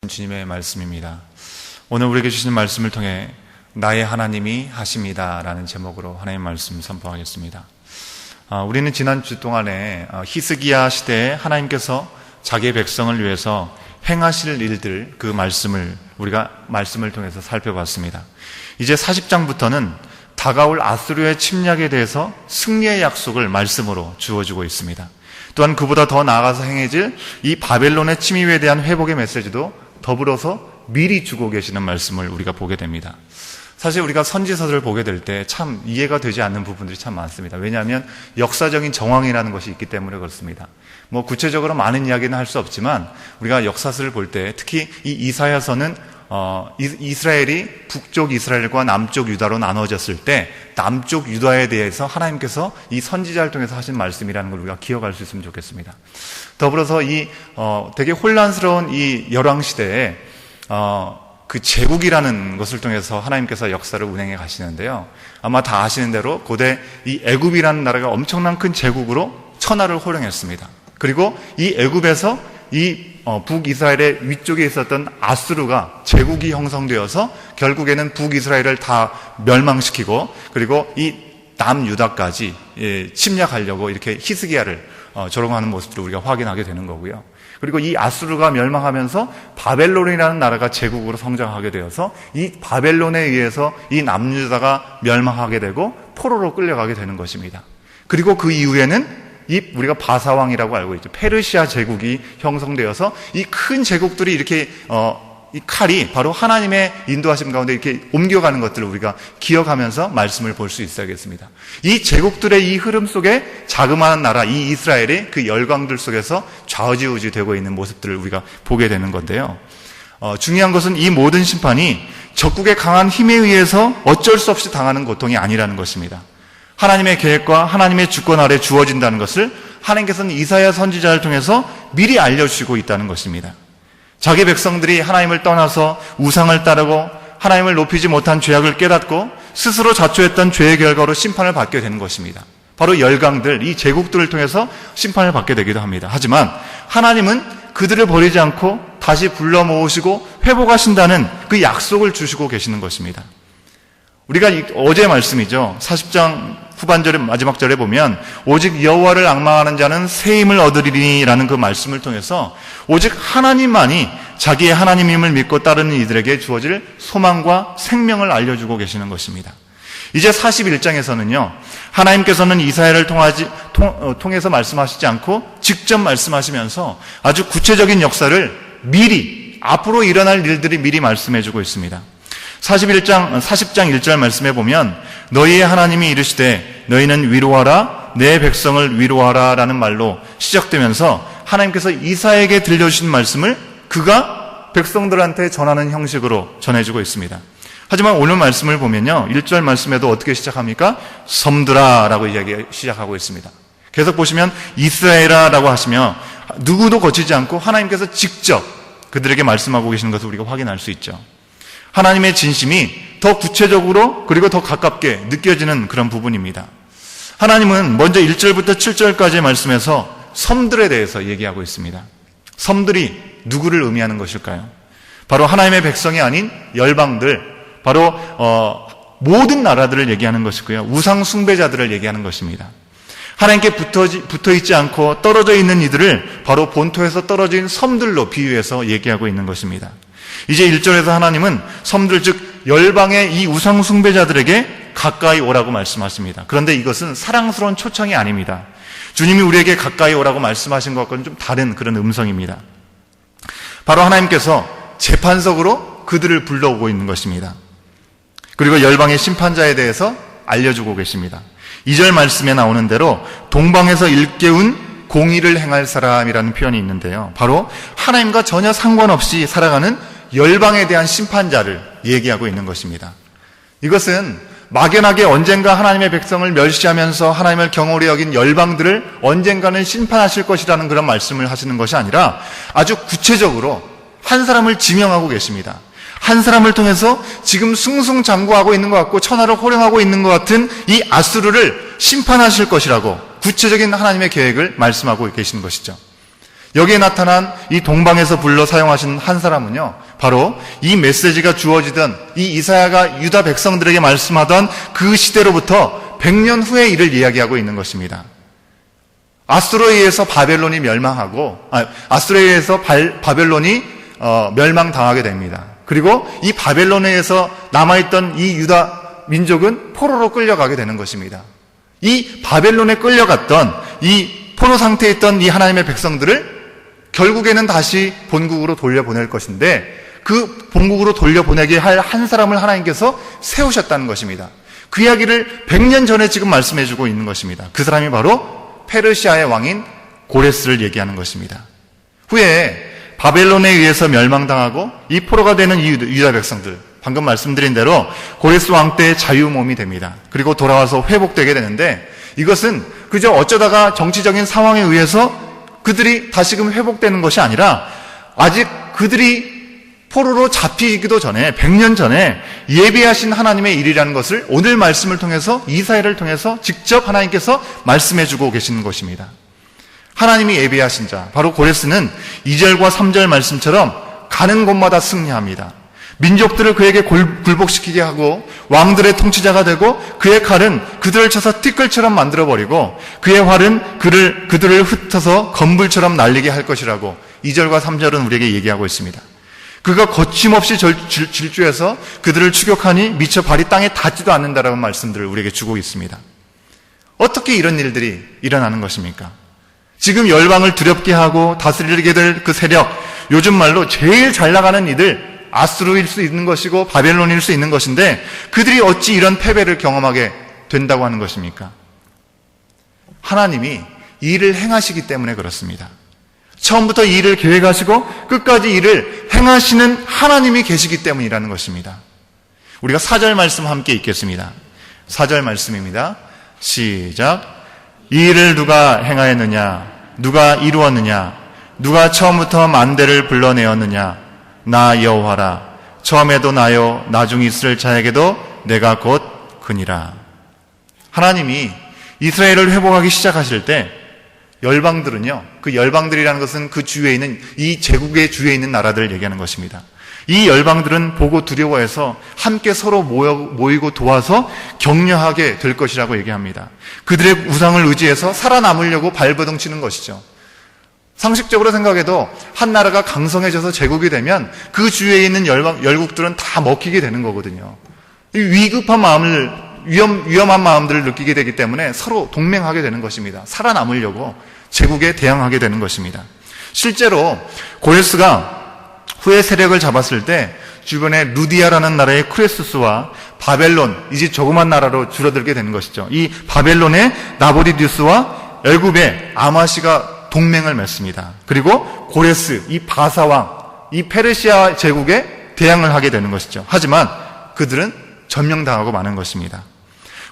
주님의 말씀입니다. 오늘 우리에게 주시는 말씀을 통해 나의 하나님이 하십니다 라는 제목으로 하나님의 말씀 선포하겠습니다. 우리는 지난주 동안에 히스기야 시대에 하나님께서 자기의 백성을 위해서 행하실 일들, 그 우리가 말씀을 통해서 살펴봤습니다. 이제 40장부터는 다가올 아수르의 침략에 대해서 승리의 약속을 말씀으로 주어주고 있습니다. 또한 그보다 더 나아가서 행해질 이 바벨론의 침입에 대한 회복의 메시지도 더불어서 미리 주고 계시는 말씀을 우리가 보게 됩니다. 사실 우리가 선지서들을 보게 될 때 참 이해가 되지 않는 부분들이 참 많습니다. 왜냐하면 역사적인 정황이라는 것이 있기 때문에 그렇습니다. 구체적으로 많은 이야기는 할 수 없지만 우리가 역사서를 볼 때 특히 이 이사야서는 이스라엘이 북쪽 이스라엘과 남쪽 유다로 나눠졌을 때 남쪽 유다에 대해서 하나님께서 이 선지자를 통해서 하신 말씀이라는 걸 우리가 기억할 수 있으면 좋겠습니다. 더불어서 되게 혼란스러운 이 열왕시대에 그 제국이라는 것을 통해서 하나님께서 역사를 운행해 가시는데요. 아마 다 아시는 대로 고대 이 애굽이라는 나라가 엄청난 큰 제국으로 천하를 호령했습니다. 그리고 이 애굽에서 이 북이스라엘의 위쪽에 있었던 아수르가 제국이 형성되어서 결국에는 북이스라엘을 다 멸망시키고 그리고 이 남유다까지 침략하려고 이렇게 히스기야를 조롱하는 모습들을 우리가 확인하게 되는 거고요. 그리고 이 아수르가 멸망하면서 바벨론이라는 나라가 제국으로 성장하게 되어서 이 바벨론에 의해서 이 남유다가 멸망하게 되고 포로로 끌려가게 되는 것입니다. 그리고 그 이후에는 우리가 바사왕이라고 알고 있죠. 페르시아 제국이 형성되어서 이 큰 제국들이 이렇게 이 칼이 바로 하나님의 인도하심 가운데 이렇게 옮겨가는 것들을 우리가 기억하면서 말씀을 볼 수 있어야겠습니다. 이 제국들의 이 흐름 속에 자그마한 나라 이 이스라엘이 그 열강들 속에서 좌우지우지 되고 있는 모습들을 우리가 보게 되는 건데요. 중요한 것은 이 모든 심판이 적국의 강한 힘에 의해서 어쩔 수 없이 당하는 고통이 아니라는 것입니다. 하나님의 계획과 하나님의 주권 아래 주어진다는 것을 하나님께서는 이사야 선지자를 통해서 미리 알려주시고 있다는 것입니다. 자기 백성들이 하나님을 떠나서 우상을 따르고 하나님을 높이지 못한 죄악을 깨닫고 스스로 자초했던 죄의 결과로 심판을 받게 되는 것입니다. 바로 열강들, 이 제국들을 통해서 심판을 받게 되기도 합니다. 하지만 하나님은 그들을 버리지 않고 다시 불러 모으시고 회복하신다는 그 약속을 주시고 계시는 것입니다. 우리가 어제 말씀이죠. 40장 후반절의 마지막 절에 보면 오직 여호와를 앙망하는 자는 새 힘을 얻으리니라는 그 말씀을 통해서 오직 하나님만이 자기의 하나님임을 믿고 따르는 이들에게 주어질 소망과 생명을 알려주고 계시는 것입니다. 이제 41장에서는요. 하나님께서는 이사야를 통해서 말씀하시지 않고 직접 말씀하시면서 아주 구체적인 역사를 미리 앞으로 일어날 일들이 미리 말씀해주고 있습니다. 40장 1절 말씀해 보면 너희의 하나님이 이르시되 너희는 위로하라 내 백성을 위로하라 라는 말로 시작되면서 하나님께서 이사야에게 들려주신 말씀을 그가 백성들한테 전하는 형식으로 전해주고 있습니다. 하지만 오늘 말씀을 보면요 1절 말씀에도 어떻게 시작합니까? 섬들아 라고 시작하고 있습니다. 계속 보시면 이스라엘아 라고 하시며 누구도 거치지 않고 하나님께서 직접 그들에게 말씀하고 계시는 것을 우리가 확인할 수 있죠. 하나님의 진심이 더 구체적으로 그리고 더 가깝게 느껴지는 그런 부분입니다. 하나님은 먼저 1절부터 7절까지의 말씀에서 섬들에 대해서 얘기하고 있습니다. 섬들이 누구를 의미하는 것일까요? 바로 하나님의 백성이 아닌 열방들, 바로 모든 나라들을 얘기하는 것이고요. 우상 숭배자들을 얘기하는 것입니다. 하나님께 붙어있지 않고 떨어져 있는 이들을 바로 본토에서 떨어진 섬들로 비유해서 얘기하고 있는 것입니다. 이제 1절에서 하나님은 섬들 즉 열방의 이 우상 숭배자들에게 가까이 오라고 말씀하십니다. 그런데 이것은 사랑스러운 초청이 아닙니다. 주님이 우리에게 가까이 오라고 말씀하신 것과는 좀 다른 그런 음성입니다. 바로 하나님께서 재판석으로 그들을 불러오고 있는 것입니다. 그리고 열방의 심판자에 대해서 알려주고 계십니다. 2절 말씀에 나오는 대로 동방에서 일깨운 공의를 행할 사람이라는 표현이 있는데요. 바로 하나님과 전혀 상관없이 살아가는 열방에 대한 심판자를 얘기하고 있는 것입니다. 이것은 막연하게 언젠가 하나님의 백성을 멸시하면서 하나님을 경홀히 여긴 열방들을 언젠가는 심판하실 것이라는 그런 말씀을 하시는 것이 아니라 아주 구체적으로 한 사람을 지명하고 계십니다. 한 사람을 통해서 지금 승승장구하고 있는 것 같고 천하를 호령하고 있는 것 같은 이 아수르를 심판하실 것이라고 구체적인 하나님의 계획을 말씀하고 계시는 것이죠. 여기에 나타난 이 동방에서 불러 사용하신 한 사람은요, 바로 이 메시지가 주어지던 이 이사야가 유다 백성들에게 말씀하던 그 시대로부터 100년 후의 일을 이야기하고 있는 것입니다. 아수르에 의해서 바벨론이 멸망하고, 아수르에 의해서 바벨론이 멸망당하게 됩니다. 그리고 이 바벨론에 의해서 남아있던 이 유다 민족은 포로로 끌려가게 되는 것입니다. 이 바벨론에 끌려갔던 이 포로 상태에 있던 이 하나님의 백성들을 결국에는 다시 본국으로 돌려보낼 것인데, 그 본국으로 돌려보내게 할 한 사람을 하나님께서 세우셨다는 것입니다. 그 이야기를 100년 전에 지금 말씀해주고 있는 것입니다. 그 사람이 바로 페르시아의 왕인 고레스를 얘기하는 것입니다. 후에 바벨론에 의해서 멸망당하고 이 포로가 되는 이 유다 백성들, 방금 말씀드린 대로 고레스 왕 때의 자유몸이 됩니다. 그리고 돌아와서 회복되게 되는데, 이것은 그저 어쩌다가 정치적인 상황에 의해서 그들이 다시금 회복되는 것이 아니라, 아직 그들이 포로로 잡히기도 전에 100년 전에 예비하신 하나님의 일이라는 것을 오늘 말씀을 통해서, 이사야를 통해서 직접 하나님께서 말씀해주고 계시는 것입니다. 하나님이 예비하신 자, 바로 고레스는 2절과 3절 말씀처럼 가는 곳마다 승리합니다. 민족들을 그에게 굴복시키게 하고 왕들의 통치자가 되고, 그의 칼은 그들을 쳐서 티끌처럼 만들어버리고 그의 활은 그들을 흩어서 건불처럼 날리게 할 것이라고 2절과 3절은 우리에게 얘기하고 있습니다. 그가 거침없이 질주해서 그들을 추격하니 미처 발이 땅에 닿지도 않는다라는 말씀들을 우리에게 주고 있습니다. 어떻게 이런 일들이 일어나는 것입니까? 지금 열방을 두렵게 하고 다스리게 될 그 세력, 요즘 말로 제일 잘 나가는 이들, 아수르일 수 있는 것이고 바벨론일 수 있는 것인데, 그들이 어찌 이런 패배를 경험하게 된다고 하는 것입니까? 하나님이 이 일을 행하시기 때문에 그렇습니다. 처음부터 이 일을 계획하시고 끝까지 일을 행하시는 하나님이 계시기 때문이라는 것입니다. 우리가 4절 말씀 함께 읽겠습니다. 4절 말씀입니다. 시작. 이 일을 누가 행하였느냐? 누가 이루었느냐? 누가 처음부터 만대를 불러내었느냐? 나 여호와라. 처음에도 나요, 나중에 있을 자에게도 내가 곧 그니라. 하나님이 이스라엘을 회복하기 시작하실 때 열방들은요, 그 열방들이라는 것은 그 주위에 있는, 이 제국의 주위에 있는 나라들을 얘기하는 것입니다. 이 열방들은 보고 두려워해서 함께 서로 모이고 도와서 격려하게 될 것이라고 얘기합니다. 그들의 우상을 의지해서 살아남으려고 발버둥 치는 것이죠. 상식적으로 생각해도 한 나라가 강성해져서 제국이 되면 그 주위에 있는 열국들은 다 먹히게 되는 거거든요. 이 위급한 마음을, 위험한 마음들을 느끼게 되기 때문에 서로 동맹하게 되는 것입니다. 살아남으려고 제국에 대항하게 되는 것입니다. 실제로 고레스가 후에 세력을 잡았을 때 주변에 루디아라는 나라의 크레수스와 바벨론, 이제 조그만 나라로 줄어들게 되는 것이죠. 이 바벨론의 나보리듀스와 애굽의 아마시가 동맹을 맺습니다. 그리고 고레스, 이 바사왕, 이 페르시아 제국에 대항을 하게 되는 것이죠. 하지만 그들은 점령당하고 마는 것입니다.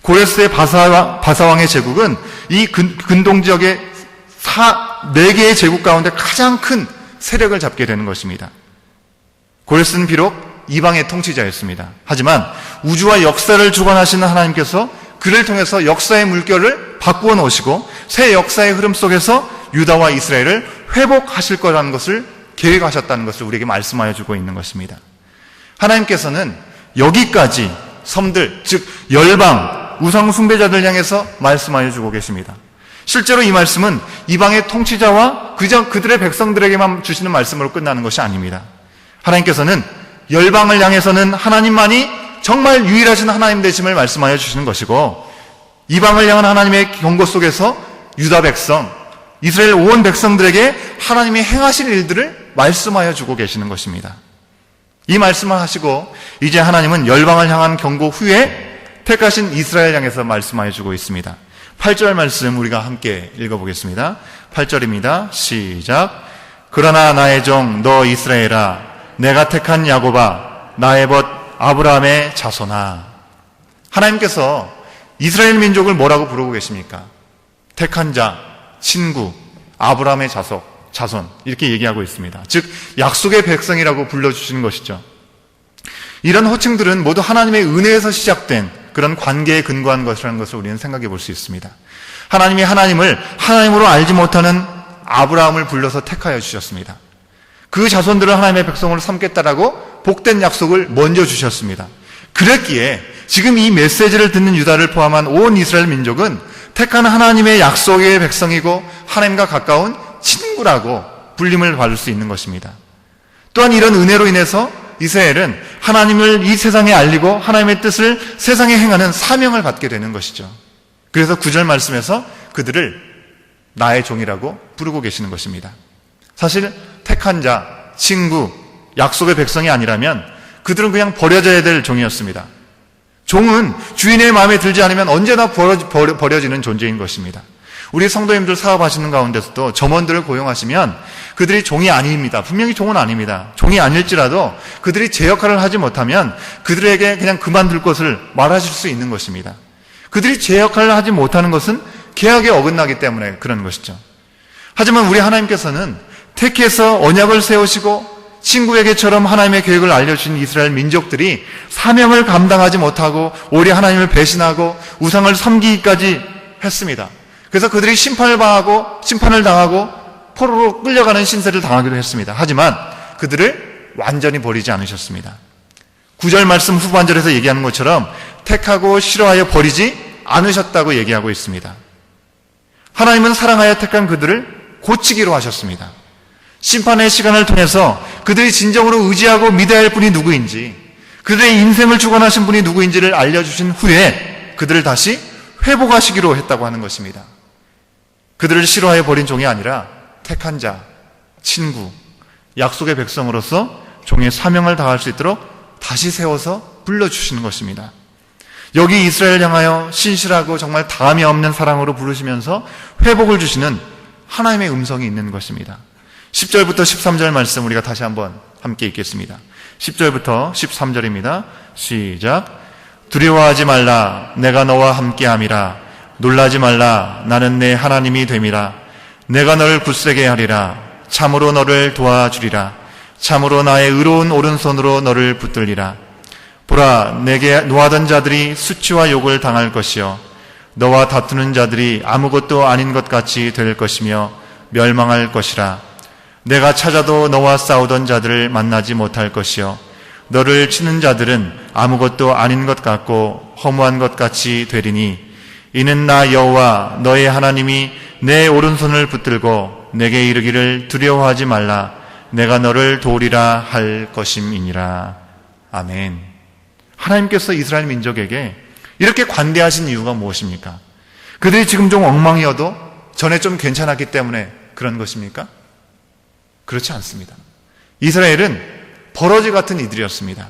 고레스의 바사왕의 제국은 이 근동 지역의 4개의 제국 가운데 가장 큰 세력을 잡게 되는 것입니다. 고레스는 비록 이방의 통치자였습니다. 하지만 우주와 역사를 주관하시는 하나님께서 그를 통해서 역사의 물결을 바꾸어 놓으시고 새 역사의 흐름 속에서 유다와 이스라엘을 회복하실 거라는 것을 계획하셨다는 것을 우리에게 말씀하여 주고 있는 것입니다. 하나님께서는 여기까지 섬들, 즉 열방, 우상 숭배자들 향해서 말씀하여 주고 계십니다. 실제로 이 말씀은 이방의 통치자와 그들의 백성들에게만 주시는 말씀으로 끝나는 것이 아닙니다. 하나님께서는 열방을 향해서는 하나님만이 정말 유일하신 하나님 되심을 말씀하여 주시는 것이고, 이방을 향한 하나님의 경고 속에서 유다 백성, 이스라엘 온 백성들에게 하나님이 행하실 일들을 말씀하여 주고 계시는 것입니다. 이 말씀을 하시고 이제 하나님은 열방을 향한 경고 후에 택하신 이스라엘 향해서 말씀하여 주고 있습니다. 8절 말씀 우리가 함께 읽어보겠습니다. 8절입니다. 시작. 그러나 나의 종 너 이스라엘아, 내가 택한 야곱아, 나의 벗 아브라함의 자손아. 하나님께서 이스라엘 민족을 뭐라고 부르고 계십니까? 택한 자, 친구, 아브라함의 자손, 이렇게 얘기하고 있습니다. 즉 약속의 백성이라고 불러주시는 것이죠. 이런 호칭들은 모두 하나님의 은혜에서 시작된 그런 관계에 근거한 것이라는 것을 우리는 생각해 볼 수 있습니다. 하나님이 하나님을 하나님으로 알지 못하는 아브라함을 불러서 택하여 주셨습니다. 그 자손들을 하나님의 백성으로 삼겠다라고 복된 약속을 먼저 주셨습니다. 그랬기에 지금 이 메시지를 듣는 유다를 포함한 온 이스라엘 민족은 택한 하나님의 약속의 백성이고 하나님과 가까운 친구라고 불림을 받을 수 있는 것입니다. 또한 이런 은혜로 인해서 이스라엘은 하나님을 이 세상에 알리고 하나님의 뜻을 세상에 행하는 사명을 받게 되는 것이죠. 그래서 9절 말씀에서 그들을 나의 종이라고 부르고 계시는 것입니다. 사실 택한 자, 친구, 약속의 백성이 아니라면 그들은 그냥 버려져야 될 종이었습니다. 종은 주인의 마음에 들지 않으면 언제나 버려지는 존재인 것입니다. 우리 성도님들 사업하시는 가운데서도 점원들을 고용하시면 그들이 종이 아닙니다. 분명히 종은 아닙니다. 종이 아닐지라도 그들이 제 역할을 하지 못하면 그들에게 그냥 그만둘 것을 말하실 수 있는 것입니다. 그들이 제 역할을 하지 못하는 것은 계약에 어긋나기 때문에 그런 것이죠. 하지만 우리 하나님께서는 택해서 언약을 세우시고 친구에게처럼 하나님의 계획을 알려주신 이스라엘 민족들이 사명을 감당하지 못하고 오히려 하나님을 배신하고 우상을 섬기기까지 했습니다. 그래서 그들이 심판을 당하고 포로로 끌려가는 신세를 당하기도 했습니다. 하지만 그들을 완전히 버리지 않으셨습니다. 9절 말씀 후반절에서 얘기하는 것처럼 택하고 싫어하여 버리지 않으셨다고 얘기하고 있습니다. 하나님은 사랑하여 택한 그들을 고치기로 하셨습니다. 심판의 시간을 통해서 그들이 진정으로 의지하고 믿어야 할 분이 누구인지, 그들의 인생을 주관하신 분이 누구인지를 알려주신 후에 그들을 다시 회복하시기로 했다고 하는 것입니다. 그들을 싫어하여 버린 종이 아니라 택한 자, 친구, 약속의 백성으로서 종의 사명을 다할 수 있도록 다시 세워서 불러주시는 것입니다. 여기 이스라엘을 향하여 신실하고 정말 다함이 없는 사랑으로 부르시면서 회복을 주시는 하나님의 음성이 있는 것입니다. 10절부터 13절 말씀 우리가 다시 한번 함께 읽겠습니다. 10절부터 13절입니다. 시작. 두려워하지 말라. 내가 너와 함께함이라. 놀라지 말라. 나는 내 하나님이 됨이라. 내가 너를 굳세게 하리라. 참으로 너를 도와주리라. 참으로 나의 의로운 오른손으로 너를 붙들리라. 보라, 내게 노하던 자들이 수치와 욕을 당할 것이요 너와 다투는 자들이 아무것도 아닌 것 같이 될 것이며 멸망할 것이라. 내가 찾아도 너와 싸우던 자들을 만나지 못할 것이요 너를 치는 자들은 아무것도 아닌 것 같고 허무한 것 같이 되리니 이는 나 여호와 너의 하나님이 내 오른손을 붙들고 내게 이르기를 두려워하지 말라. 내가 너를 도우리라 할 것임이니라. 아멘. 하나님께서 이스라엘 민족에게 이렇게 관대하신 이유가 무엇입니까? 그들이 지금 좀 엉망이어도 전에 좀 괜찮았기 때문에 그런 것입니까? 그렇지 않습니다. 이스라엘은 버러지 같은 이들이었습니다.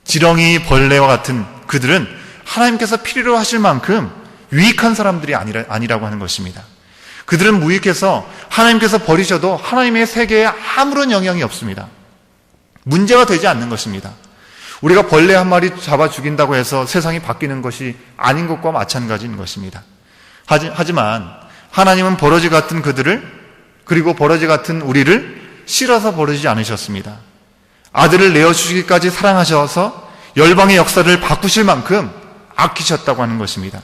지렁이 벌레와 같은 그들은 하나님께서 필요로 하실 만큼 유익한 사람들이 아니라고 하는 것입니다. 그들은 무익해서 하나님께서 버리셔도 하나님의 세계에 아무런 영향이 없습니다. 문제가 되지 않는 것입니다. 우리가 벌레 한 마리 잡아 죽인다고 해서 세상이 바뀌는 것이 아닌 것과 마찬가지인 것입니다. 하지만 하나님은 버러지 같은 그들을 그리고 버러지 같은 우리를 싫어서 버리지 않으셨습니다. 아들을 내어주시기까지 사랑하셔서 열방의 역사를 바꾸실 만큼 아끼셨다고 하는 것입니다.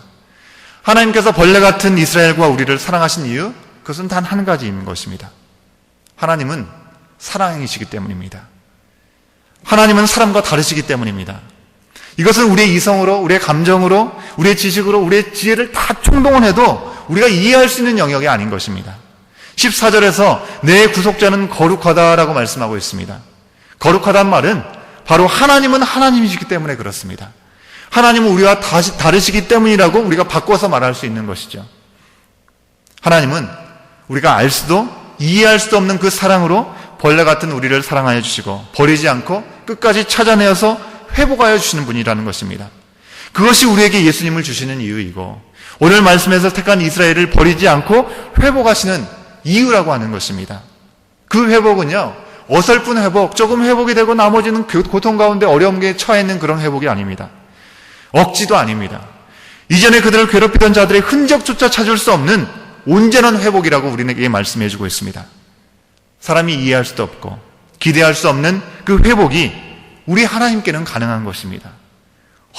하나님께서 벌레 같은 이스라엘과 우리를 사랑하신 이유, 그것은 단 한 가지인 것입니다. 하나님은 사랑이시기 때문입니다. 하나님은 사람과 다르시기 때문입니다. 이것은 우리의 이성으로, 우리의 감정으로, 우리의 지식으로, 우리의 지혜를 다 총동원해도 우리가 이해할 수 있는 영역이 아닌 것입니다. 14절에서 내 구속자는 거룩하다라고 말씀하고 있습니다. 거룩하다는 말은 바로 하나님은 하나님이시기 때문에 그렇습니다. 하나님은 우리와 다르시기 때문이라고 우리가 바꿔서 말할 수 있는 것이죠. 하나님은 우리가 알 수도 이해할 수도 없는 그 사랑으로 벌레 같은 우리를 사랑하여 주시고 버리지 않고 끝까지 찾아내어서 회복하여 주시는 분이라는 것입니다. 그것이 우리에게 예수님을 주시는 이유이고 오늘 말씀에서 택한 이스라엘을 버리지 않고 회복하시는 이유라고 하는 것입니다. 그 회복은요, 어설픈 회복, 조금 회복이 되고 나머지는 고통 가운데 어려움에 처해 있는 그런 회복이 아닙니다. 억지도 아닙니다. 이전에 그들을 괴롭히던 자들의 흔적조차 찾을 수 없는 온전한 회복이라고 우리에게 말씀해주고 있습니다. 사람이 이해할 수도 없고 기대할 수 없는 그 회복이 우리 하나님께는 가능한 것입니다.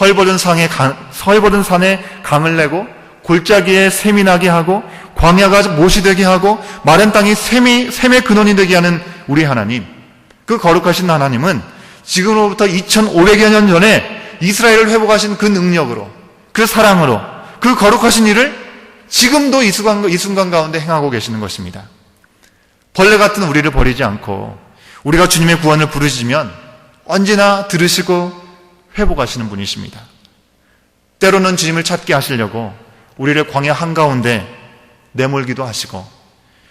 헐벗은 산에 강을 내고 골짜기에 샘이 나게 하고 광야가 못이 되게 하고 마른 땅이 샘의 근원이 되게 하는 우리 하나님, 그 거룩하신 하나님은 지금으로부터 2500여 년 전에 이스라엘을 회복하신 그 능력으로, 그 사랑으로, 그 거룩하신 일을 지금도 이 순간 가운데 행하고 계시는 것입니다. 벌레 같은 우리를 버리지 않고 우리가 주님의 구원을 부르짖으면 언제나 들으시고 회복하시는 분이십니다. 때로는 주님을 찾게 하시려고 우리를 광야 한가운데 내몰기도 하시고,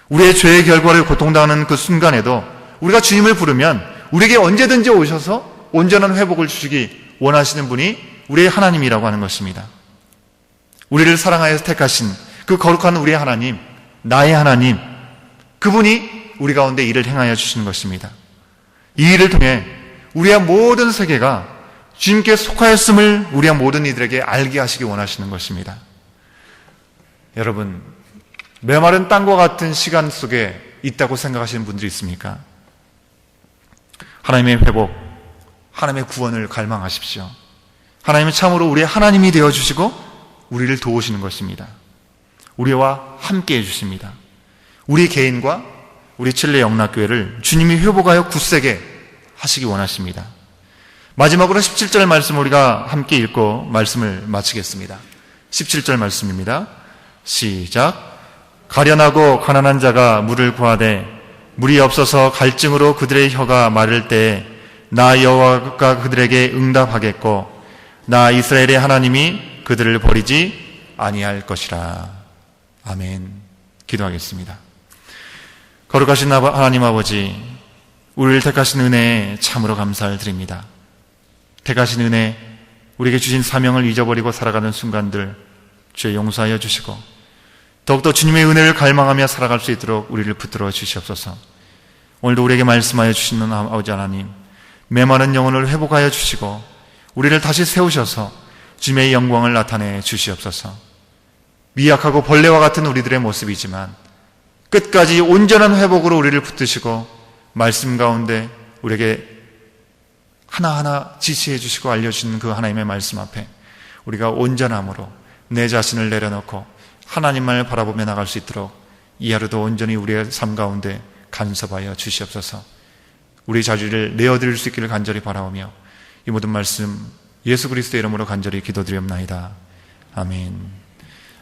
우리의 죄의 결과를 고통당하는 그 순간에도 우리가 주님을 부르면 우리에게 언제든지 오셔서 온전한 회복을 주시기 원하시는 분이 우리의 하나님이라고 하는 것입니다. 우리를 사랑하여서 택하신 그 거룩한 우리의 하나님, 나의 하나님, 그분이 우리 가운데 일을 행하여 주시는 것입니다. 이 일을 통해 우리의 모든 세계가 주님께 속하였음을 우리의 모든 이들에게 알게 하시기 원하시는 것입니다. 여러분, 메마른 땅과 같은 시간 속에 있다고 생각하시는 분들이 있습니까? 하나님의 회복, 하나님의 구원을 갈망하십시오. 하나님은 참으로 우리의 하나님이 되어주시고 우리를 도우시는 것입니다. 우리와 함께 해주십니다. 우리 개인과 우리 칠레 영락교회를 주님이 회복하여 굳세게 하시기 원하십니다. 마지막으로 17절 말씀 우리가 함께 읽고 말씀을 마치겠습니다. 17절 말씀입니다. 시작. 가련하고 가난한 자가 물을 구하되 물이 없어서 갈증으로 그들의 혀가 마를 때에 나 여호와가 그들에게 응답하겠고 나 이스라엘의 하나님이 그들을 버리지 아니할 것이라. 아멘. 기도하겠습니다. 거룩하신 하나님 아버지, 우리를 택하신 은혜에 참으로 감사를 드립니다. 택하신 은혜, 우리에게 주신 사명을 잊어버리고 살아가는 순간들 주여 용서하여 주시고 더욱더 주님의 은혜를 갈망하며 살아갈 수 있도록 우리를 붙들어 주시옵소서. 오늘도 우리에게 말씀하여 주시는 아버지 하나님, 메마른 영혼을 회복하여 주시고 우리를 다시 세우셔서 주님의 영광을 나타내 주시옵소서. 미약하고 벌레와 같은 우리들의 모습이지만 끝까지 온전한 회복으로 우리를 붙드시고 말씀 가운데 우리에게 하나하나 지시해 주시고 알려주시는 그 하나님의 말씀 앞에 우리가 온전함으로 내 자신을 내려놓고 하나님만을 바라보며 나갈 수 있도록 이 하루도 온전히 우리의 삶 가운데 간섭하여 주시옵소서. 우리 자주를 내어드릴 수 있기를 간절히 바라오며 이 모든 말씀 예수 그리스도의 이름으로 간절히 기도드리옵나이다. 아멘.